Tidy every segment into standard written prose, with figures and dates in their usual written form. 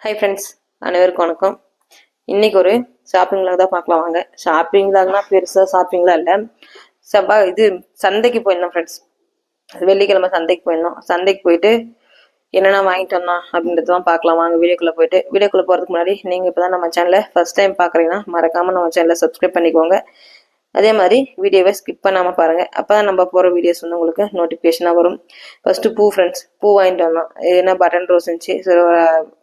Hi friends, அனைவருக்கும் வணக்கம். இன்னைக்கு ஒரு ஷாப்பிங் விலாக் தான் பார்க்கலாம் வாங்க. ஷாப்பிங் விலாக்னா பெருசாக ஷாப்பிங்லாம் இல்லை. இது சந்தைக்கு போயிருந்தோம் ஃப்ரெண்ட்ஸ். வெள்ளிக்கிழமை சந்தைக்கு போயிருந்தோம். சந்தைக்கு போயிட்டு என்னென்ன வாங்கிட்டு வந்தோம் அப்படின்றதுலாம் பார்க்கலாம் வாங்க. வீடியோக்குள்ளே போகிறதுக்கு முன்னாடி நீங்கள் இப்போ தான் நம்ம சேனலை ஃபர்ஸ்ட் டைம் பார்க்குறீங்கன்னா மறக்காமல் நம்ம சேனலை சப்ஸ்கிரைப் பண்ணிக்கோங்க. அதே மாதிரி வீடியோவை ஸ்கிப் பண்ணாமல் பாருங்கள். அப்போ தான் நம்ம போகிற வீடியோஸ் வந்து உங்களுக்கு நோட்டிஃபிகேஷனாக வரும். ஃபஸ்ட்டு பூ ஃப்ரெண்ட்ஸ், பூ வாங்கிட்டு வந்தோம். ஏன்னா பட்டன் ரோஸ் இருந்துச்சு, சரி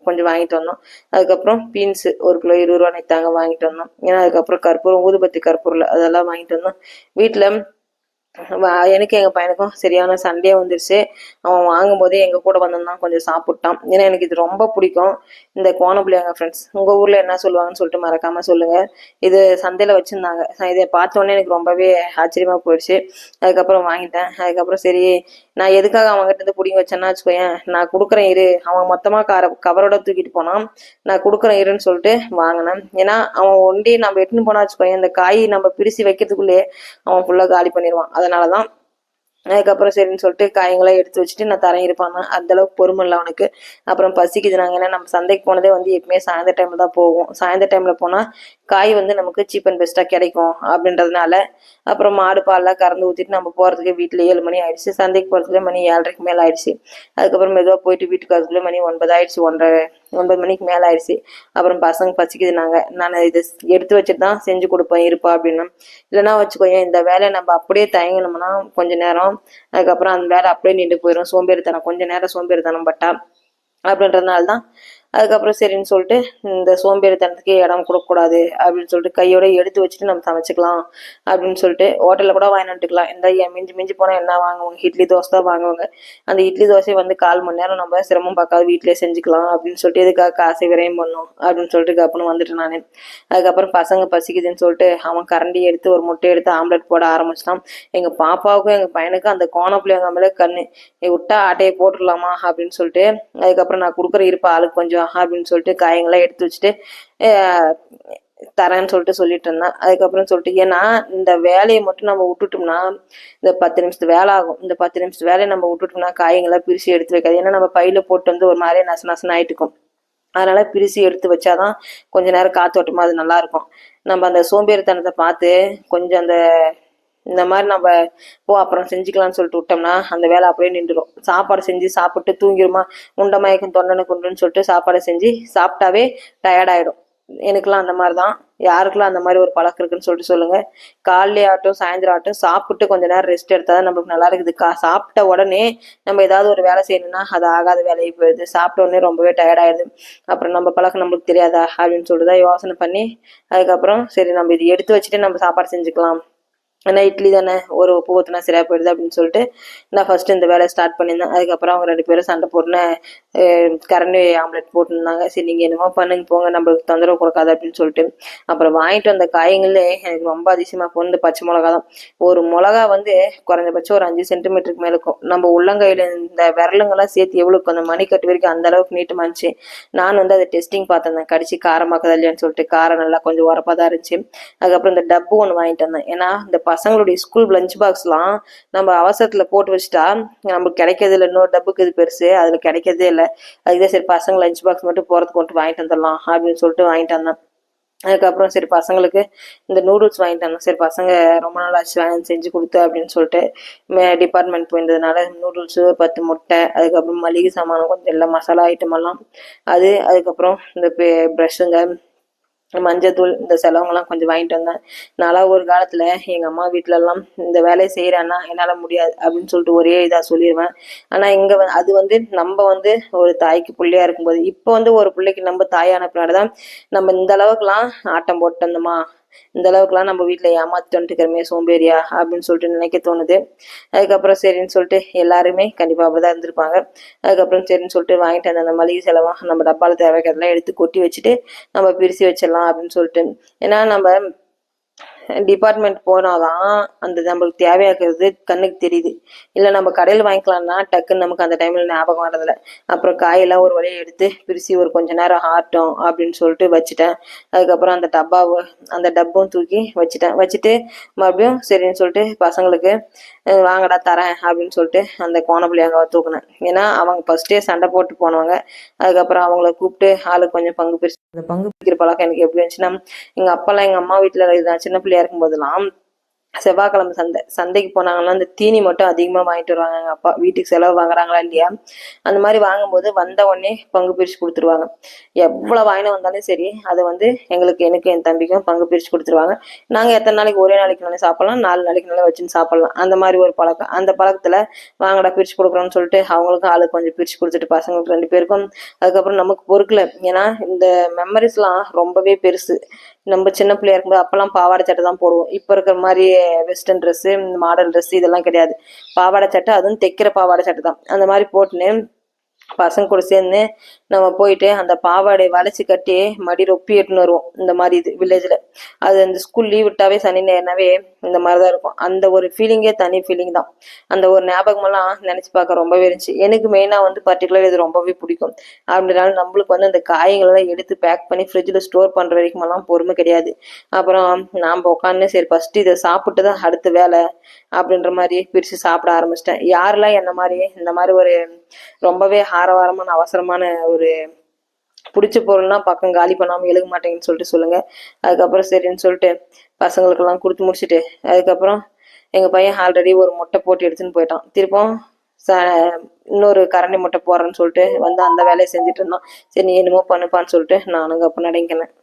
கொஞ்சம் வாங்கிட்டு வந்தோம். அதுக்கப்புறம் பீன்ஸு 1 கிலோ 20 ரூபா தாங்க வாங்கிட்டு வந்தோம். ஏன்னா அதுக்கப்புறம் கற்பூரம், ஊதுபத்தி கற்பூரில் அதெல்லாம் வாங்கிட்டு வந்தோம். வீட்டில் எனக்கு எங்கள் பையனுக்கும் சரியான சண்டே வந்துருச்சு. அவன் வாங்கும்போதே எங்கள் கூட வந்திருந்தான், கொஞ்சம் சாப்பிட்டான். ஏன்னா எனக்கு இது ரொம்ப பிடிக்கும், இந்த கோணப்புளியாங்க ஃப்ரெண்ட்ஸ். உங்கள் ஊரில் என்ன சொல்லுவாங்கன்னு சொல்லிட்டு மறக்காமல் சொல்லுங்கள். இது சந்தையில் வச்சுருந்தாங்க. இதை பார்த்தோன்னே எனக்கு ரொம்பவே ஆச்சரியமாக போயிடுச்சு. அதுக்கப்புறம் வாங்கிட்டேன். அதுக்கப்புறம் சரி, நான் எதுக்காக அவங்ககிட்ட இருந்து பிடிங்கி வச்சேன்னா வச்சுக்கோயேன், நான் கொடுக்குறேன் இரு, அவன் மொத்தமாக கவரோட தூக்கிட்டு போனான், நான் கொடுக்குறேன் இருன்னு சொல்லிட்டு வாங்கினேன். ஏன்னா அவன் ஒண்டி நம்ம எட்டுன்னு போனா வச்சுக்கோயேன், இந்த காய் நம்ம பிரித்து வைக்கிறதுக்குள்ளேயே அவன் ஃபுல்லாக காலி பண்ணிடுவான். அதனாலதான் அதுக்கப்புறம் சரின்னு சொல்லிட்டு காயங்களாம் எடுத்து வச்சுட்டு நான் தரேன் இருப்பாங்க. அந்த அளவுக்கு பொறுமை இல்லை அவனுக்கு. அப்புறம் பசிக்குது. நாங்கள் ஏன்னா நம்ம சந்தைக்கு போனதே வந்து எப்பவுமே சாயந்தர டைம்ல தான் போவோம். சாயந்தர டைம்ல போனால் காய் வந்து நமக்கு சீப் அண்ட் பெஸ்ட்டாக கிடைக்கும் அப்படின்றதுனால அப்புறம் மாடு பால்லாம் கறந்து ஊற்றிட்டு நம்ம போகிறதுக்கு வீட்டில் 7 மணி ஆயிடுச்சு. சந்தைக்கு போகிறதுக்குள்ளே மணி 7:30க்கு மேலே ஆயிடுச்சு. அதுக்கப்புறம் மெதுவாக போயிட்டு வீட்டுக்கு வரதுக்குள்ளே மணி 9 ஆயிடுச்சு. 9 மணிக்கு மேலே ஆயிடுச்சு. அப்புறம் பசங்க பசிக்குது, நான் இதை எடுத்து வச்சுட்டு தான் செஞ்சு கொடுப்பேன் இருப்பா அப்படின்னு. இல்லைன்னா வச்சுக்கோங்க, இந்த வேலையை நம்ம அப்படியே தயங்கினோம்னா கொஞ்ச நேரம், அதுக்கப்புறம் அந்த வேலை அப்படியே நின்று போயிடும். சோம்பேறித்தனம், கொஞ்ச நேரம் சோம்பேறித்தனம் பட்டா அப்படின்றதுனால தான். அதுக்கப்புறம் சரின்னு சொல்லிட்டு இந்த சோம்பேறித்தனத்துக்கு இடம் கொடுக்கக்கூடாது அப்படின்னு சொல்லிட்டு கையோட எடுத்து வச்சுட்டு நம்ம சமைச்சிக்கலாம் அப்படின்னு சொல்லிட்டு ஹோட்டலில் கூட வாங்கிட்டுக்கலாம். இந்த மிஞ்சி மிஞ்சி போனால் என்ன வாங்குவாங்க, இட்லி தோசை தான் வாங்குவாங்க. அந்த இட்லி தோசையை வந்து 1/4 மணி நேரம் நம்ம சிரமம் பார்க்காது வீட்டிலே செஞ்சுக்கலாம் அப்படின்னு சொல்லிட்டு எதுக்காக காசை விரயம் பண்ணோம் அப்படின்னு சொல்லிட்டு கப்புன்னு வந்துட்டு நான். அதுக்கப்புறம் பசங்க பசிக்குதுன்னு சொல்லிட்டு அவன் கரண்டி எடுத்து ஒரு முட்டை எடுத்து ஆம்லெட் போட ஆரம்பிச்சிட்டான். எங்கள் பாப்பாவுக்கும் எங்கள் பையனுக்கும் அந்த கோணப்புள்ளியங்க மேலே கண்ணு, விட்டா ஆட்டையை போட்டுடலாமா அப்படின்னு சொல்லிட்டு. அதுக்கப்புறம் நான் கொடுக்குற இருப்பா ஆளுக்கு கொஞ்சம் அப்படின்னு சொல்லிட்டு காயங்கள்லாம் எடுத்து வச்சுட்டு தரேன்னு சொல்லிட்டு இருந்தேன். அதுக்கப்புறம் சொல்லிட்டு, ஏன்னா இந்த வேலையை மட்டும் நம்ம விட்டுட்டோம்னா இந்த 10 நிமிஷத்து வேலை ஆகும். இந்த 10 நிமிஷத்து வேலையை நம்ம விட்டுட்டோம்னா காய்களாம் பிரித்து எடுத்து வைக்காது. ஏன்னா நம்ம பையில போட்டு வந்து ஒரு மாதிரி நசன்னு ஆயிட்டுக்கும். அதனால பிரித்து எடுத்து வச்சாதான் கொஞ்ச நேரம் காத்தோட்டமா அது நல்லா இருக்கும். நம்ம அந்த சோம்பேறித்தனத்தை பார்த்து கொஞ்சம் இந்த மாதிரி நம்ம அப்புறம் செஞ்சுக்கலாம்னு சொல்லிட்டு விட்டோம்னா அந்த வேலை அப்படியே நின்றுடும். சாப்பாடு செஞ்சு சாப்பிட்டு தூங்கிடுமா, உண்ட மயக்கம் தொண்டனை கொண்டுன்னு சொல்லிட்டு சாப்பாடை செஞ்சு சாப்பிட்டாவே டயர்டாயிடும். எனக்குலாம் அந்த மாதிரி தான். யாருக்கெல்லாம் அந்த மாதிரி ஒரு பழக்கம் இருக்குன்னு சொல்லிட்டு சொல்லுங்க. காலையிலே ஆட்டும் சாயந்தரம் ஆட்டும் சாப்பிட்டு கொஞ்ச நேரம் ரெஸ்ட் எடுத்தாதான் நம்மளுக்கு நல்லா இருக்குது. சாப்பிட்ட உடனே நம்ம ஏதாவது ஒரு வேலை செய்யணும்னா அது ஆகாத வேலையை போயிடுது. சாப்பிட்ட உடனே ரொம்பவே டயர்டாயிடுது. அப்புறம் நம்ம பழக்கம் நம்மளுக்கு தெரியாதா அப்படின்னு சொல்லிட்டு தான் யோசனை பண்ணி அதுக்கப்புறம் சரி நம்ம இது எடுத்து வச்சுட்டு நம்ம சாப்பாடு செஞ்சுக்கலாம். ஏன்னா இட்லி தானே, ஒரு உப்பு ஊற்றினா சரியா போயிடுது அப்படின்னு சொல்லிட்டு நான் ஃபர்ஸ்ட் இந்த வேலையை ஸ்டார்ட் பண்ணியிருந்தேன். அதுக்கப்புறம் அவங்க 2 பேரும் சண்டை போட்டுன்னு கரண்டி ஆம்லெட் போட்டுருந்தாங்க. சரி நீங்கள் என்னமோ பண்ணுங்க போங்க, நம்மளுக்கு தொந்தரவு கொடுக்காது அப்படின்னு சொல்லிட்டு. அப்புறம் வாங்கிட்டு வந்த காய்களே எனக்கு ரொம்ப அதிசயமாக போனது பச்சை மிளகா தான். ஒரு மிளகா வந்து குறைஞ்சபட்சம் ஒரு 5 சென்டிமீட்டருக்கு மேலே இருக்கும். நம்ம உள்ளங்கையில் இந்த விரலுங்கெல்லாம் சேர்த்து எவ்வளோக்கு அந்த மணிக்கட்டு வரைக்கும் அந்த அளவுக்கு நீட்டமாக இருந்துச்சு. நான் வந்து அதை டெஸ்டிங் பார்த்துருந்தேன், கடிச்சு காரமாக்குதா இல்லையான்னு சொல்லிட்டு. காரம் நல்லா கொஞ்சம் உரப்பாக தான் இருந்துச்சு. அதுக்கப்புறம் இந்த டப்பு ஒன்று வாங்கிட்டு வந்தேன். ஏன்னா இந்த பசங்களுடைய ஸ்கூல் லஞ்ச் பாக்ஸ்லாம் நம்ம அவசரத்துல போட்டு வச்சுட்டா நமக்கு கிடைக்கிறது இல்லை. இன்னொரு டப்புக்கு இது பெருசு, அதுல கிடைக்கிறதே இல்லை. அதுதான் சரி பசங்க லஞ்ச் பாக்ஸ் மட்டும் போறதுக்கு கொண்டு வாங்கிட்டு வந்துடலாம் அப்படின்னு சொல்லிட்டு வாங்கிட்டு வந்தேன். அதுக்கப்புறம் சரி பசங்களுக்கு இந்த நூடுல்ஸ் வாங்கிட்டு வந்தேன். சரி பசங்க ரொம்ப நாள் ஆச்சு வாங்கி செஞ்சு கொடுத்து அப்படின்னு சொல்லிட்டு டிபார்ட்மெண்ட் போயிருந்ததுனால நூடுல்ஸு 10 முட்டை, அதுக்கப்புறம் மளிகை சாமானம் கொஞ்சம் இல்லை, மசாலா ஐட்டம் எல்லாம் அது, அதுக்கப்புறம் இந்த ப்ரஷ்ஷுங்க, மஞ்சத்தூள், இந்த செலவங்கெல்லாம் கொஞ்சம் வாங்கிட்டு வந்தேன். நான்லாம் ஒரு காலத்துல எங்க அம்மா வீட்டுல எல்லாம் இந்த வேலையை செய்யறேன்னா என்னால முடியாது அப்படின்னு சொல்லிட்டு ஒரே இதா சொல்லிடுவேன். ஆனா இங்க அது வந்து நம்ம வந்து ஒரு தாய்க்கு பிள்ளையா இருக்கும்போது, இப்போ வந்து ஒரு பிள்ளைக்கு நம்ம தாயான பின்னாடிதான் நம்ம இந்த அளவுக்குலாம் ஆட்டம் போட்டு வந்தோமா, இந்த அளவுக்குலாம் நம்ம வீட்டில் ஏமாத்திட்டு வந்துட்டுக்கிறமே சோம்பேறியா அப்படின்னு சொல்லிட்டு நினைக்க தோணுது. அதுக்கப்புறம் சரின்னு சொல்லிட்டு எல்லாருமே கண்டிப்பாக அப்படிதான் இருந்திருப்பாங்க. அதுக்கப்புறம் சரின்னு சொல்லிட்டு வாங்கிட்டு அந்த மளிகை செலவாக நம்ம டப்பாவில் தேவைக்கிறதெல்லாம் எடுத்து கொட்டி வச்சுட்டு நம்ம பிரித்து வச்சிடலாம் அப்படின்னு சொல்லிட்டு. ஏன்னா நம்ம டிபார்ட்மெண்ட் போனாதான் அந்த நம்மளுக்கு தேவையாக்குறது கண்ணுக்கு தெரியுது. இல்லை நம்ம கடையில் வாங்கிக்கலாம்னா டக்குன்னு நமக்கு அந்த டைமில் ஞாபகம் வரதில்ல. அப்புறம் காயெல்லாம் ஒரு வழியை எடுத்து பிரித்து ஒரு கொஞ்ச நேரம் ஆட்டும் அப்படின்னு சொல்லிட்டு வச்சுட்டேன். அதுக்கப்புறம் அந்த டப்பும் தூக்கி வச்சுட்டு மறுபடியும் சரின்னு சொல்லிட்டு பசங்களுக்கு வாங்கடா தரேன் அப்படின்னு சொல்லிட்டு அந்த கோணப்புளியாங்க தூக்குனேன். ஏன்னா அவங்க ஃபர்ஸ்டே சண்டை போட்டு போனவங்க. அதுக்கப்புறம் அவங்கள கூப்பிட்டு ஆளுக்கு கொஞ்சம் பங்கு பிரிச்சு அந்த பங்கு பிரிக்கிற பழக்கம் எனக்கு எப்படி இருந்துச்சுன்னா, எங்க அப்பெல்லாம் எங்க அம்மா வீட்டுல சின்ன பிள்ளையா இருக்கும் போதெல்லாம் செவ்வாய்க்கிழமை சந்தைக்கு போனாங்கன்னா அந்த தீனி மட்டும் அதிகமா வாங்கிட்டு வருவாங்க எங்க அப்பா. வீட்டுக்கு செலவு வாங்குறாங்களா இல்லையா, அந்த மாதிரி வாங்கும்போது வந்த உடனே பங்கு பிரிச்சு கொடுத்துருவாங்க. எவ்வளவு வாங்கின வந்தாலும் சரி அதை எனக்கு என் தம்பிக்கும் பங்கு பிரிச்சு கொடுத்துருவாங்க. நாங்க எத்தனை நாளைக்கு ஒரே நாளைக்கு நல்லா சாப்பிடலாம், 4 நாளைக்கு நல்லா வச்சுன்னு சாப்பிடலாம். அந்த மாதிரி ஒரு பழக்கம். அந்த பழக்கத்துல வாங்கடா பிரிச்சு கொடுக்குறோம்னு சொல்லிட்டு அவங்களுக்கும் ஆளுக்கு கொஞ்சம் பிரிச்சு கொடுத்துட்டு பசங்களுக்கு 2 பேருக்கும். அதுக்கப்புறம் நமக்கு பொறுக்கல. ஏன்னா இந்த மெமரிஸ்லாம் ரொம்பவே பெருசு. நம்ம சின்ன பிள்ளையா இருக்கும்போது அப்பெல்லாம் பாவாடை சட்டை தான் போடுவோம். இப்ப இருக்கிற மாதிரி வெஸ்டர்ன் ட்ரெஸ், மாடல் ட்ரெஸ் இதெல்லாம் கிடையாது. பாவாடை சட்டை, அதுவும் தைக்கிற பாவாடை சட்டை தான். அந்த மாதிரி போட்டுன்னு பசங்க கூட சேர்ந்து நம்ம போயிட்டு அந்த பாவாடையை வளைச்சி கட்டி மடி ரொப்பி எட்டுன்னு வருவோம். இந்த மாதிரி இது வில்லேஜ்ல அது அந்த ஸ்கூல் லீவ் விட்டாவே சனி நேரனாவே இந்த மாதிரிதான் இருக்கும். அந்த ஒரு ஃபீலிங்கே தனி ஃபீலிங் தான். அந்த ஒரு ஞாபகமெல்லாம் நினைச்சு பார்க்க ரொம்பவே இருந்துச்சு. எனக்கு மெயினா பர்டிகுலர் இது ரொம்பவே பிடிக்கும். அப்படினால நம்மளுக்கு அந்த காய்களெல்லாம் எடுத்து பேக் பண்ணி ஃப்ரிட்ஜில் ஸ்டோர் பண்ற வரைக்கும் எல்லாம் பொறுமை கிடையாது. அப்புறம் நாம் உட்காந்து சரி ஃபர்ஸ்ட் இதை சாப்பிட்டு தான் அடுத்த வேலை அப்படின்ற மாதிரி பிரிச்சு சாப்பிட ஆரம்பிச்சிட்டேன். யாரெல்லாம் என்ன மாதிரி இந்த மாதிரி ஒரு ரொம்பவே ஆரவாரமான அவசரமான ஒரு பிடிச்ச பொருள்லாம் பக்கம் காலி பண்ணாம எழுக மாட்டேங்கன்னு சொல்லிட்டு சொல்லுங்க. அதுக்கப்புறம் சரின்னு சொல்லிட்டு பசங்களுக்கெல்லாம் கொடுத்து முடிச்சுட்டு அதுக்கப்புறம் எங்க பையன் ஆல்ரெடி ஒரு முட்டை போட்டு எடுத்துன்னு போயிட்டான். திருப்பம் இன்னொரு கரண்டி முட்டை போடுறேன்னு சொல்லிட்டு அந்த வேலையை செஞ்சுட்டு இருந்தான். சரி நீ என்னமோ பண்ணுப்பான்னு சொல்லிட்டு நானுங்க அப்ப நடைங்கினேன்.